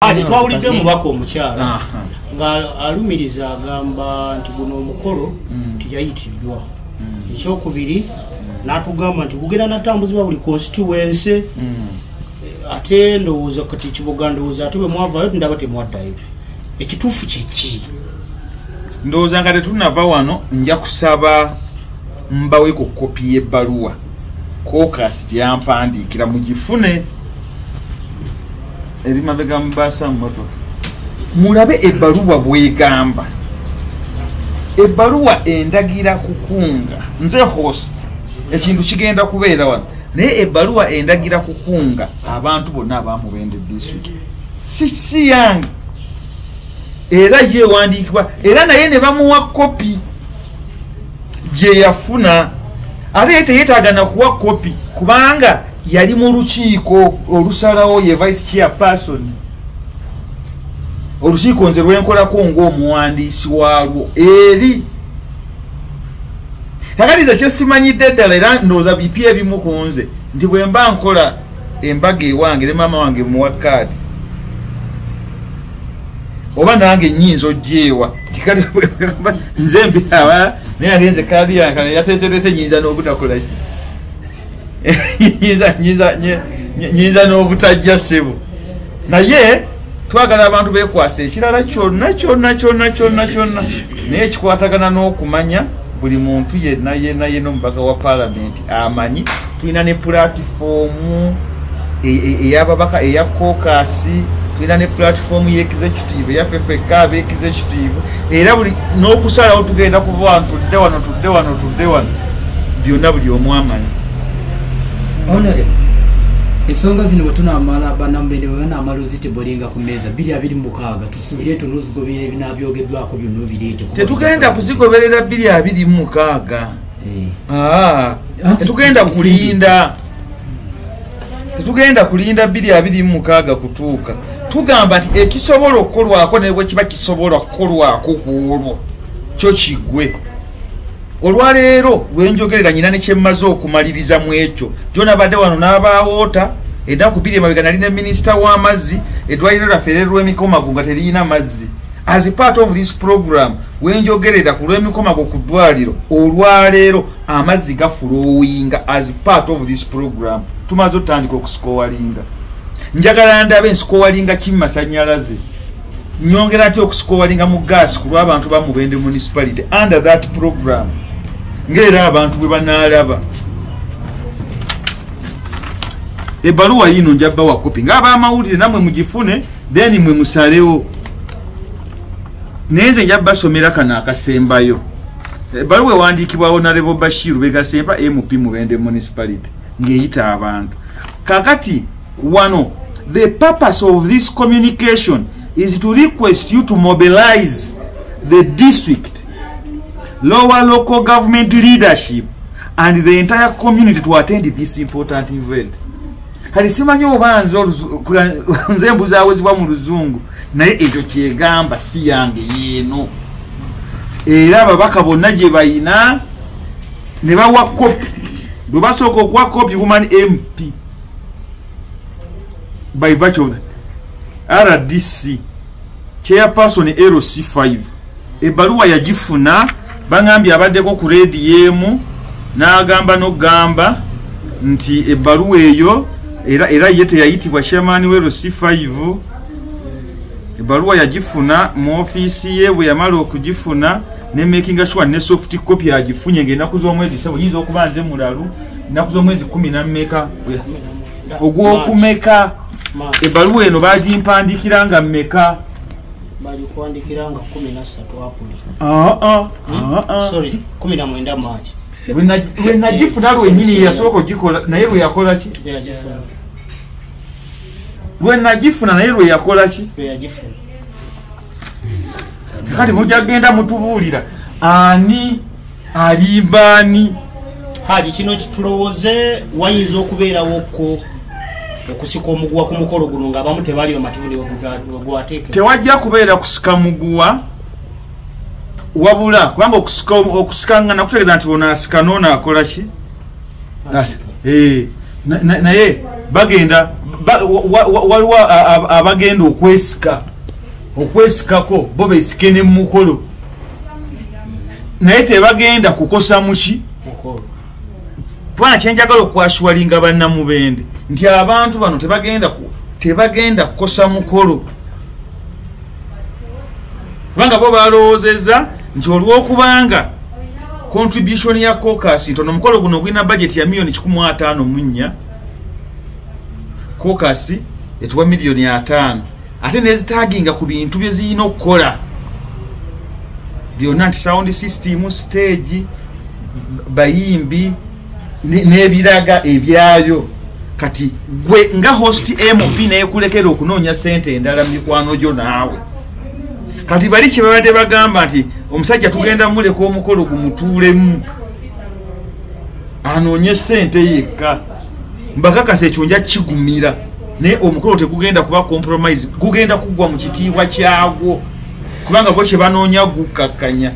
Twawulidde mubaka omukyala nga alumiriza agamba nti guno omukolo tiyayitiddwa. Ekyokubiri n'atugamba nti kugenda natambuzibwa buli constituency ate ndowooza kati Kiboga ndowooza ate bwe mwavaayo ndaba temwaddayo. Ekituufu kiki? Ndowooza nga tetunava wano nja kusaba mbaweko kopi y'ebbaluwa Caucus gye yampandiikira mugifune eri mabega mubasa mmotoka mulabe ebbaluwa bwegamba. Ebbaluwa endagira kukunga nze host ekintu kigenda kubeera wano naye ebbaluwa endagira kukunga abantu bonna abamubende district si yange era yewandiikibwa era naye ne bamuwa kopi gye yafuna ate teyetaaga na kuwa kopi kubanga yali mu lukiiko olusalawo ye vice chairperson. Olukiiko nze lwenkolako ng'omuwandiisi waalwo eri kakatiza kyesimanyidde ddala era ndowooza bipi ebimu ku nze nti bwe mba nkola embaga ewange ne maama wange muwa kaadi oba nange nnyinza ogyewa nze mbiraba naye agenze kaadi yange yateeserese nyinza n'obutakolaki nyinza n'obutajja ssebo naye twagala abantu beekwasa ekirala kyonna naye ekikwatagana n'okumanya buli muntu yenna omubaka wa paalamenti amanyi tulina ne pulatifomu ey'ababaka eya Caucus, tulina ne pulatifomu y'executive eyafefeka ab'executive era buli n'okusalawo tugenda kuva tudde wano byonna buli omu amanyi. Honorable, ensonga zino bwe tunaamala banambende bwe banaamala ozitebulinga ku mmeeza 226 tusuubire tunozigobera ebinaabyogeddwako byonna obireete. Tetugenda kuzigoberera 226. Tetugenda kulinda 226 kutuuka. Tugamba nti ekisobola okukolwako ne bwe kiba kisobola kukolwako kuolwo kyo kigwe. Olwaleero lwenjogerera nyina ne kyemmaze okumaliriza mu ekyo gyonabadde wano n'abawoota ennaku 2 emabega nali ne minisita w'amazzi eddwaliro lyaffe lw'emikomago nga teriyina mazzi. As a part of this program wenjogerera ku lw'emikomago ku ddwaliro olwaleero amazzi gafulowinga as part of this program. Tumaze otandika okusikowalinga njagala ndabe nsikowalinga kimmasanyalaze nyongera ati okusikowalinga mu gas ku lw'abantu ba Mubende municipality under that program ngera abantu bwe banaalaba. Ebbaluwa yino njabba wa kopi ng'abamawulire namwe mugifune then mwe musalewo nenze njabba somera kana akasembayo. Ebbaluwa ewandiikibwa Honorable Bashir Begasemba MP Mubende municipality ng'eyita abantu kakati wano. The purpose of this communication is to request you to mobilize the district, lower local government leadership and the entire community to attend this important event. Kali simanyi oba nze mbuzawezibwa mu Luzungu naye ekyo kyegamba si yange yeeno era ababaka bonna gye bayina ne bawa kopi bwe basooka okuwa kopi woman MP by virtue of the RDC chairperson LC5 ebbaluwa yagifuna bangambye abaddeko ku rediyo n'agamba n'ogamba nti ebbaluwa eyo era ye teyayitibwa chairman we LC5. Ebbaluwa yagifuna mu ofiisi ye bwe yamala okugifuna ne making sure ne soft copy yagifunye ng'ennaku z'omwezi sebo yinza okuba nze mulalu ennaku z'omwezi 10 ogw'okumeka. Ebbaluwa eno bagimpandikira nga mmeka? Balikuandikira nga 13 Aprili. Sorry, 19 March. When nagifuna lwennyini yasooka ogikola naye lwe yakola ki? Lwe nagifuna naye lwe yakola ki? Kati mujja genda mutubuulira ani alibaani haji kino kitulowooze wayinza okubeerawo ko okusika omuguwa ku mukolo guno ng'abamu tebali bamativu gwateeke. Tewajja kubeera kusika muguwa wabula kubanga okusikangana kutegeeza nti onaasika n'onaakola ki? Naye bagenda waliwo abagenda okwesikako bo beesike ne mukolo naye tebagenda kukosa muki kubanga kyenjagala okwashwalinga bannamubende nti abantu bano tebagenda kukosa mukolo kubanga bo balowoozezza nti olw'okubanga contribution ya caucus ntono omukolo guno gwina budget ya milioni 154 caucus etuwa milioni 5 ate nezitaginga ku bintu bye zirina okukola byonna nti sound system stage bayimbi n'ebiraga ebyayo kati gwe nga host MP neyekulekera okunoonya sente endala mu mikwano gyo naawe kati bali kye babadde bagamba nti omusajja tugenda muleka omukolo gumutuulemu anoonye sente yekka mbakakasa ekyo nja kigumira naye omukolo tegugenda kuba compromise gugenda kuggwa mu kitiibwa kyagwo kubanga bo kye banoonya gukakkanya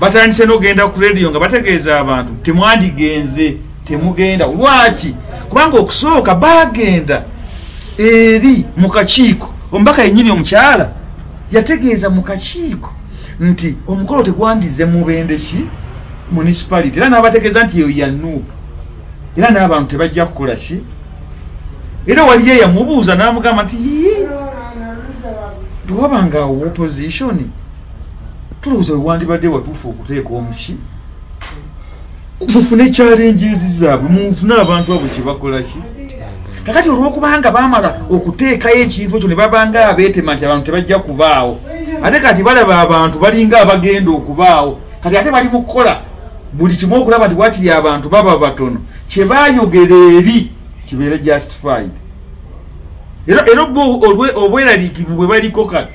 batandise n'ogenda ku radio nga bategeeza abantu temwandigenze temugenda lwaki kubanga okusooka bagenda eri mu kakiiko omubaka yennyini omukyala yategeeza mu kakiiko nti omukolo tegwandize mubende ki municipality era n'abategeeza nti eyo yanuupu era n'abantu tebajja kukola ki era waliyo yamubuuza n'amugamba nti bwewabanga awo opposition tulowooza wewandibadde watuufu okuteeka omuki mufune challenges zaabwe mufune abantu abo kyebakola ki kakati olw'okubanga baamala okuteekayo ekintu ekyo ne babanga abeetema nti abantu tebajja kubaawo ate kati balaba abantu balinga abagenda okubaawo kati ate bali mu kukola buli kimu okulaba nti wakiri abantu baba batono kye baayogera eri kibeere justified era obweraliikivu bwe baliko kati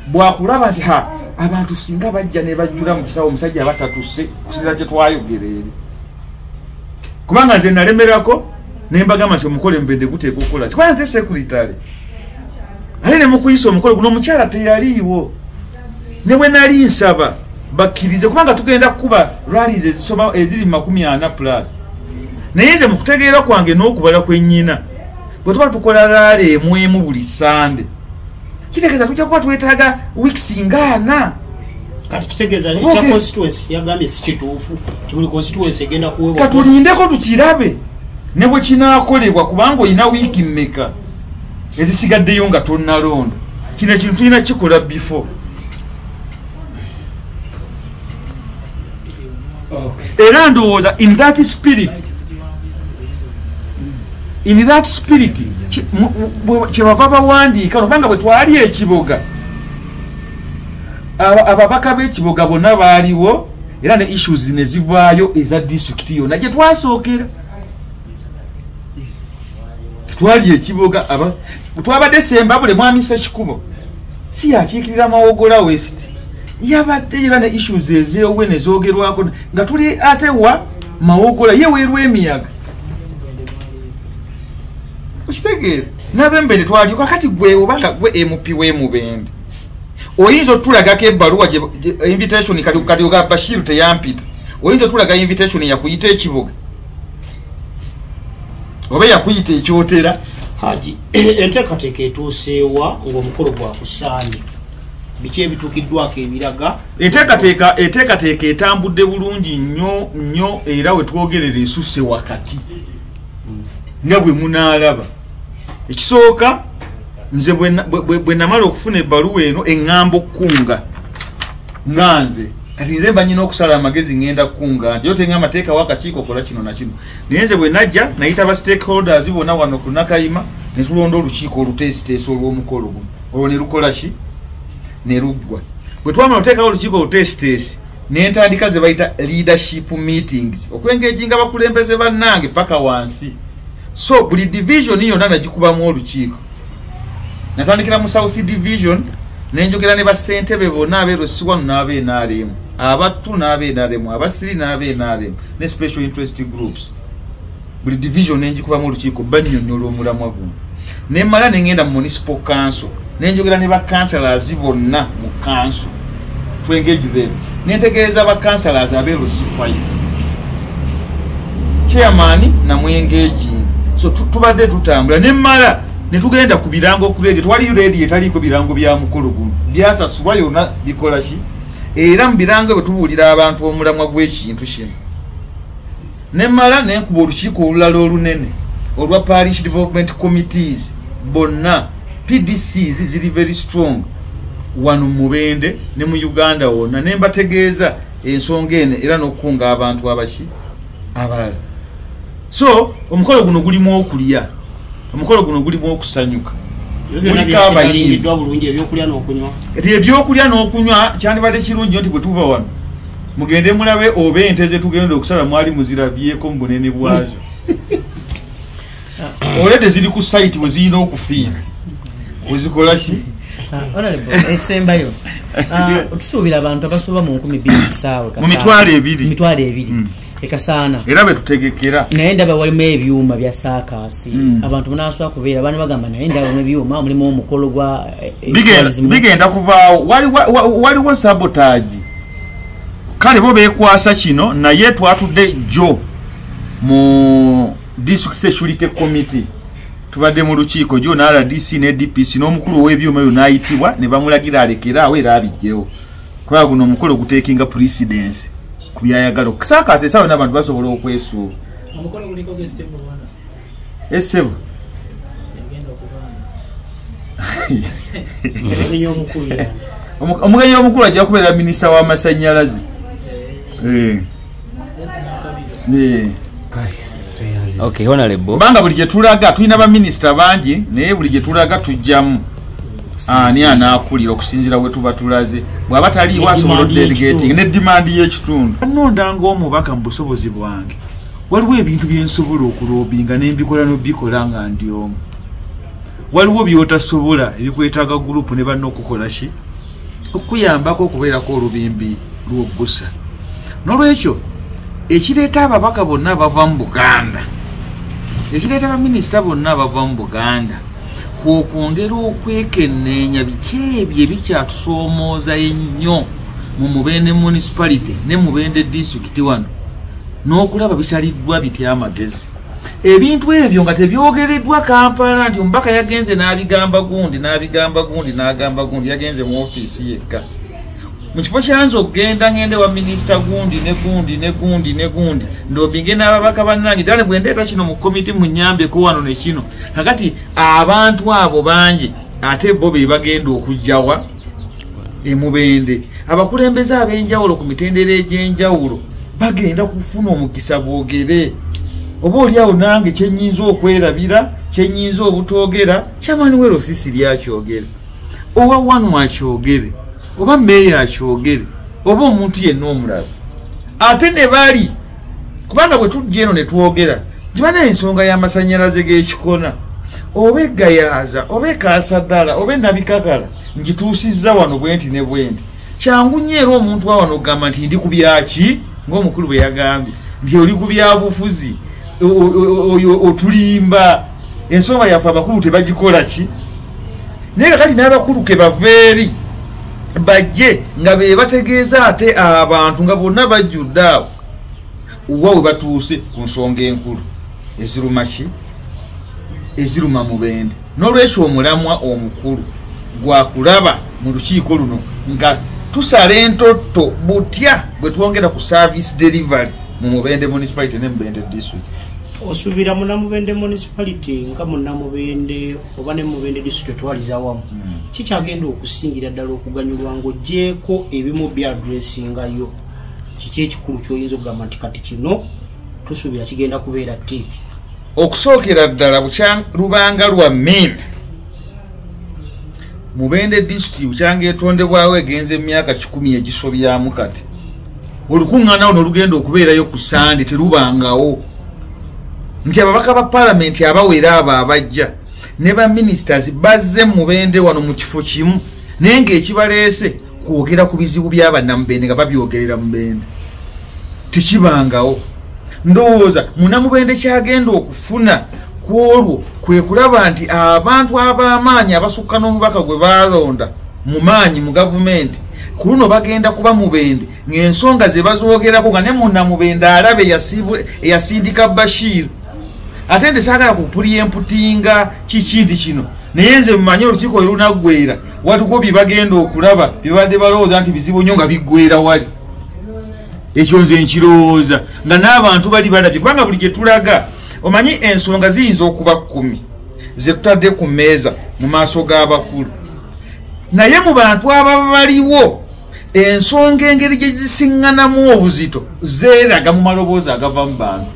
bwakulaba nti abantu singa bajja ne bajjula mu kisawo omusajja abatatuse kusinza kye twayogera eri kubanga nze nalemerako nembagamba nti omukolo embende guteeka okukola kubanga nze sekuritale ate ne mukuyisa omukolo guno omukyala teyaliiwo ne bwe nali nsaba bakkirize kubanga tugenda kukuba rallies eziri 40+, naye nze mu kutegeera kwange n'okubala kwennyina bwe tuba tukola laale emu buli sande kitegeeza tujja kuba twetaaga weeks nga 4 kati kitegeeza ekya constituency yagambye si kituufu buli constituency egenda kuweebwa katulindeko tukirabe ne bwe kinaakolebwa kubanga olina wiiki mmeka ezisigaddeyo nga tonnalonda kino ekintu tulina kikola before era ndowooza in that spirit kyebava bawandiika nobanga bwe twali ekiboga ababaka b'ekiboga bonna baaliwo era ne issues ne zivaayo eza disitulikiti yonna gye twasookera twali ekiboga twabadde Sembabule mwami Ssekikubo si yakiikirira Mawogola West yabadde era ne issues ezeewe ne zoogerwako nga tuli ate wa Mawogola ye weerwa emiyaga okitegeera n'abembende twali kakati gwe obanga gwe MP w'emubende oyinza otulagako ebbaluwa invitation kati oga Bashir teyampita oyinza otulaga invitation yakuyita ekiboga oba yakuyita ekyotera haji enteekateeka etuuseewa ng'omukolo gwakusaanye biki ebituukiddwako ebiraga enteekateeka etambudde bulungi nnyo era we twogerera esusse wakati nga bwe munaalaba ekisooka nze bwe namala okufuna ebbaluwa eno eŋŋamba okkunga nga nze kati nze mba nyina okusala amagezi ŋŋenda kkunga nti yo teŋŋamba teekawo akakiiko kola kino na kino naye nze bwe najja nayita ba stakeholders bonna wano ku Nakayima ne tulonda olukiiko oluteesiteesi olw'omukolo guno olwo ne lukola ki ne luggwa bwe twamala oteekawo olukiiko oluteesiteesi ne ntandika ze bayita leadership meetings okwengeejinga bakulembeze bannange paka wansi so buli division yonna nagikubamu olukiiko natandikira mu South Division nenjogera ne basentebe bonna abeerosi wano n'ab'NRM abattu n'ab'NRM abasiri n'ab'NRM ne special interest groups buli division nenjikubamu olukiiko bannyonnyola omulamwa guno nemmala nengenda mu municipal council nenjogera ne bakansalers bonna mu council to engage them nentegeeza bakansalers abeerosi 5 chairman namwengaging so tubadde tutambula nemmala netugenda ku birango okulege twali ready etaliko birango bya mukolo guno byasasulwa yonna bikola ki era mu birango bwe tubuulira abantu omulamwa gw'ekintu kino nemmala nenkuba olukiiko olulala olunene olwa parish development committees bonna PDCs ziri very strong wano Mubende ne mu Uganda wonna nembategeeza ensonga eno era n'okukunga abantu abaki abalala so omukolo guno gulimu okulya omukolo guno gulimu okusanyuka ebyokulya n'okunywa kyandibadde kirungi nti bwe tuva wano mugende mulabe oba ente ze tugenda okusala mwali muzirabyeko mu bunene bwazo olede ziri ku site we zirina okufiira ozikola ki esembayo otusuubira abantu abasoba mu 12 mu mitwalo ebiri ekasaana era bwe tutegekera naye ndaba walimu ebyuma bya saakasi abantu munasobola kubeera bani bagamba naye ndaba mu ebyuma mulimu omukolo gwa bigenda kuvaawo waliwo sabotage kale bo beekwasa kino naye twatudde jo mu district security committee tubadde mu lukiiko jo na RDC ne DPC n'omukulu w'ebyuma yo naayitibwa ne bamulagira alekera awo era abijjewo kubanga guno omukolo gutekinga precedence ku byayagala okusaakaasa esawo n'abantu basobola okwesuula omukolo guliko gestebo wana esebo omugenyi omukulu ajja kubeera minisita w'amasannyalaze Okay, honorable. Banga buli gye tulaga tulina ba minister bangi naye buli gye tulaga tujjamu ani anaakulira okusinzira we tuba tulaze bw'aba tali wasobola delegating ne demand y'ekitundu nnondanga omubaka mu busobozi bwange waliwo ebintu byensobola okulobinga n'embikola n'obikola nga ndi omu waliwo byotasobola ebikwetaaga gurupu ne banna okukola ki okuyambako okubeerako olubimbi lw'oggusa n'olwekyo ekireeta ababaka bonna bava mu Buganda ekireeta abaminisita bonna bava mu Buganda kw'okwongera okwekenneenya biki ebyo ebikyatusomooza ennyo mu Mubende municipality ne Mubende district wano n'okulaba bisaliddwa bitya amagezi ebintu ebyo nga tebyogereddwa Kampala nti omubaka yagenze n'abigamba gundi n'agamba gundi yagenze mu ofiisi yekka mu kifo kyanze okugenda ngende wa minisita gundi ne gundi ndobinge n'ababaka bannange ddala bwe ndeeta kino mu komiti mu nnyambeko wano ne kino kakati abantu abo bangi ate bo be bagenda okujjawa Mubende abakulembeze ab'enjawulo ku mitendera egy'enjawulo bagenda kufuna omukisa boogere oba oliawo nange kyenyinza okwerabira kyenyinza obutoogera kyamani wero sisiri akyogere oba wanu akyogere oba meeya akyogere oba omuntu yenna omulala ate ne bali kubanga bwe tujja eno ne twogera tibana ensonga y'amasannyalaze g'ekikona oba eggayaaza oba ekaasaddala oba enabikakala ngituusizza wano bwenti ne bwenti kyangu nnyo era omuntu wa wano okugamba nti ndi ku byaki ng'omukulu bwe yagambye nti oli ku byabufuzi otulimba ensonga yaffe abakulu tebagikola ki naye kakati n'abakulu ke baveeri bajje nga be bategeeza ate abantu nga bonna bajjudde awo oba we batuuse ku nsonga enkulu eziruma ki eziruma Mubende n'olwekyo omulamwa omukulu gwakulaba mu lukiiko luno nga tusala entotto butya bwe twongera ku service delivery mu Mubende municipality ne Mubende district osuubira mu Namubende municipality nga mu Namubende oba ne Mubende district twaliza wamu kikyagenda okusingira ddala okuganyulwa ng'oggyeko ebimu bya addressingayo kiki ekikulu ky'oyinza okugamba nti kati kino tusuubira kigenda kubeera ttiiki okusookera ddala bukya lubanga lwa main Mubende district bukyanga etondebwawo egenze emyaka 10 egisobyamu kati olukuŋŋaana luno lugenda okubeerayo ku Sande terubangawo nti ababaka ba palamenti abawera abo abajja ne ba ministers bazze Mubende wano mu kifo kimu naye ng'ekibaleese kwogera ku bizibu by'abannamubende nga babyogerera Mubende tekibangawo ndowooza Munnamubende kyagenda okufuna ku olwo kwe kulaba nti abantu ab'amaanyi abasukka n'omubaka gwe baalonda mu maanyi mu gavumenti ku luno bagenda kuba Mubende ng'ensonga ze bazoogerako nga ne Munnamubende alabe eyasindika Bashir ate nze saagala kupuliyemputinga kikindi kino naye nze mmanyi olukiiko we lunaggwera waliko bye bagenda okulaba bye badde balowooza nti bizibu nnyo nga biggwera wali ekyo nze nkirowooza nga n'abantu bali balabye kubanga buli gye tulaga omanyi ensonga ziyinza okuba 10 ze tutadde ku mmeeza mu maaso g'abakulu naye mu bantu ababa baliwo ensonga engeri gye zisiŋŋanamu obuzito zeeraga mu maloboozi agava mu bantu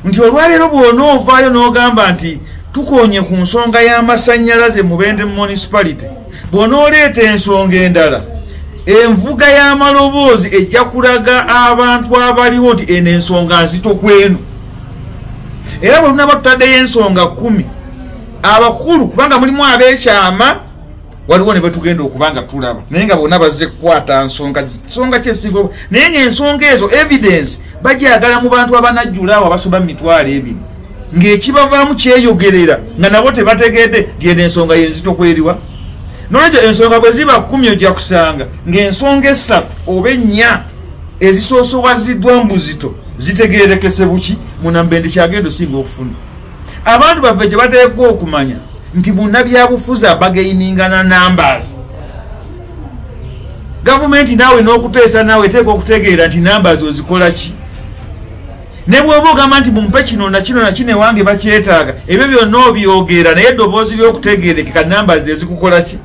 nti olwaleero bw'onoovaayo n'ogamba nti tukoonye ku nsonga y'amasannyalaze mu Bende municipality bw'onooleeta ensonga endala envuga y'amaloboozi ejja kulaga abantu abaliwo nti eno ensonga nzito kwenu era bwe tunaba tutaddeyo ensonga 10 abakulu kubanga mulimu abeekyama waliwo ne betugenda okubanga tulaba naye nga bonna bazze kukwata nsonga kyesigo naye ng'ensonga ezo evidence bajyagala mu bantu abanajjulaawo abasoba 200 ng'ekibavaamu kyeyogerera nga nabo tebategedde nti eno ensonga yenzito kweriwa nolwekyo ensonga bwe ziba 10 ojja kusanga ng'ensonga 3 oba 4 ezisoosowaziddwa mu buzito zitegeerekese buki munambende kyagenda osinga okufuna abantu baffe gye bateekwa okumanya nti munnabyabufuzi abagainingana numbers gavumenti naawe n'okuteesa naawe teeka okutegeera nti numbers ozikola ki ne bw'oba ogamba nti mumpe kino na kino na kino ewange bakyetaaga ebyo byonna obyogera naye eddoboozi ly'okutegeerekeka numbers ezikukola ki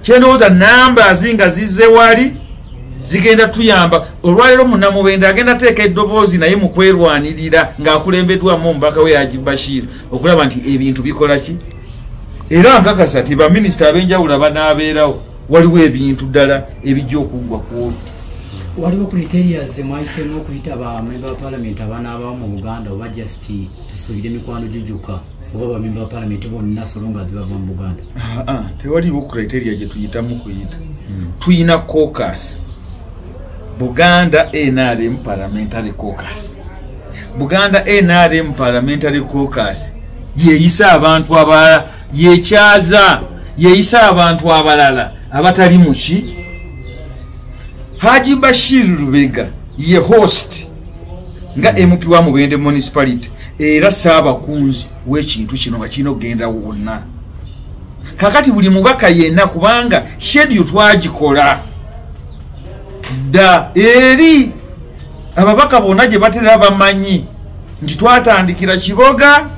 kyenowooza numbers nga zizze wali zigenda tuyamba olwaleero munnamubende agenda teeka eddoboozi naye mu kwerwanirira ng'akulembeddwamu omubaka we Haji Bashir okulaba nti ebintu bikola ki era nkakasa ti baminisita ab'enjawulo abanaabeerawo waliwo ebintu ddala ebijja okuggwa kwolwo waliwo criteria zemwayisemu okuyita bamemba ba palamenti abanaabawo mu Buganda oba just tusuubire mikwano gijuka oba bamemba ba palamenti bonna solonga zibava mu Buganda tewaliwo criteria gye tuyitamu kuyita tuyina caucus Buganda NRM Parliamentary Caucus. Buganda NRM Parliamentary Caucus yeeyisa abantu abalala yeekyaza yeeyisa abantu abalala abatali muki Haji Bashir Lubega ye host nga MP wa Mubende municipality era Ssaabakunzi w'ekintu kino nga kino genda wonna kakati buli mubaka yenna kubanga schedule twagikola da eri ababaka bonna gye batera bamanyi nti twatandikira Kiboga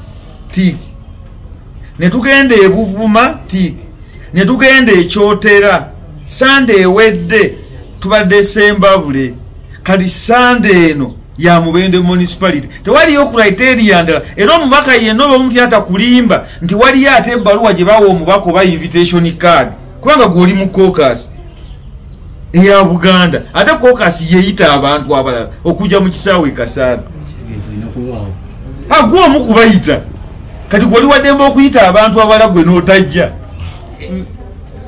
tiki ne tugenda e Buvuma tiki ne tugenda e Kyotera Sunday ewedde tubadde Sembabule kati Sunday eno ya Mubende municipality tewaliyo criteria ndala era omubaka yenna omuntu atakulimba nti waliyo ate ebbaluwa gye bawa omubaka oba invitation card kubanga gwoli mu caucus eya Buganda ate caucus yeeyita abantu abalala okujja mu kisaawe Kasaara gwe omu kubayita kati gwoli waddemba okuyita abantu abalala gwe n'otajja